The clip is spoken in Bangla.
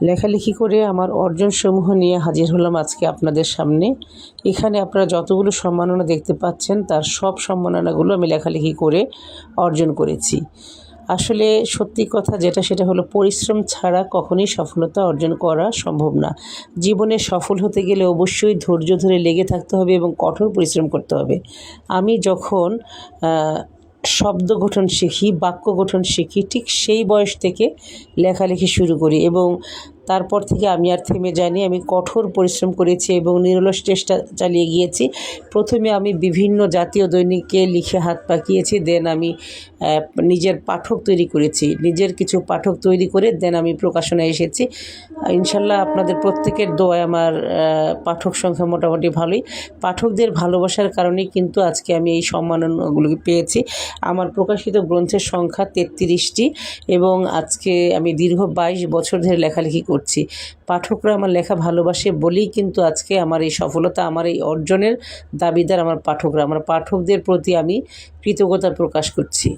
লেখালেখি করে আমার অর্জনসমূহ নিয়ে হাজির হলাম আজকে আপনাদের সামনে। এখানে আপনারা যতগুলো সম্মাননা দেখতে পাচ্ছেন তার সব সম্মাননাগুলো আমি লেখালেখি করে অর্জন করেছি। আসলে সত্যি কথা যেটা সেটা হলো পরিশ্রম ছাড়া কখনোই সফলতা অর্জন করা সম্ভব না। জীবনে সফল হতে গেলে অবশ্যই ধৈর্য ধরে লেগে থাকতে হবে এবং কঠোর পরিশ্রম করতে হবে। আমি যখন শব্দ গঠন শিখি, বাক্য গঠন শিখি, ঠিক সেই বয়স থেকে লেখালেখি শুরু করি এবং তারপর থেকে আমি আর থেমে যাইনি। আমি কঠোর পরিশ্রম করেছি এবং নিরলস চেষ্টা চালিয়ে গিয়েছি। প্রথমে আমি বিভিন্ন জাতীয় দৈনিকে লিখে হাত পাকিয়েছি, দেন আমি নিজের পাঠক তৈরি করেছি। নিজের কিছু পাঠক তৈরি করে দেন আমি প্রকাশনায় এসেছি। ইনশাল্লাহ আপনাদের প্রত্যেকের দোয়ায় আমার পাঠক সংখ্যা মোটামুটি ভালোই। পাঠকদের ভালোবাসার কারণেই কিন্তু আজকে আমি এই সম্মাননাগুলোকে পেয়েছি। আমার প্রকাশিত গ্রন্থের সংখ্যা 33টি এবং আজকে আমি দীর্ঘ 22 বছর ধরে লেখালেখি করছি। পাঠকরা আমার লেখা ভালোবাসে বলেই কিন্তু আজকে আমার এই সফলতা, আমার এই অর্জনের দাবিদার আমার পাঠকরা। আমার পাঠকদের প্রতি আমি কৃতজ্ঞতা প্রকাশ করছি।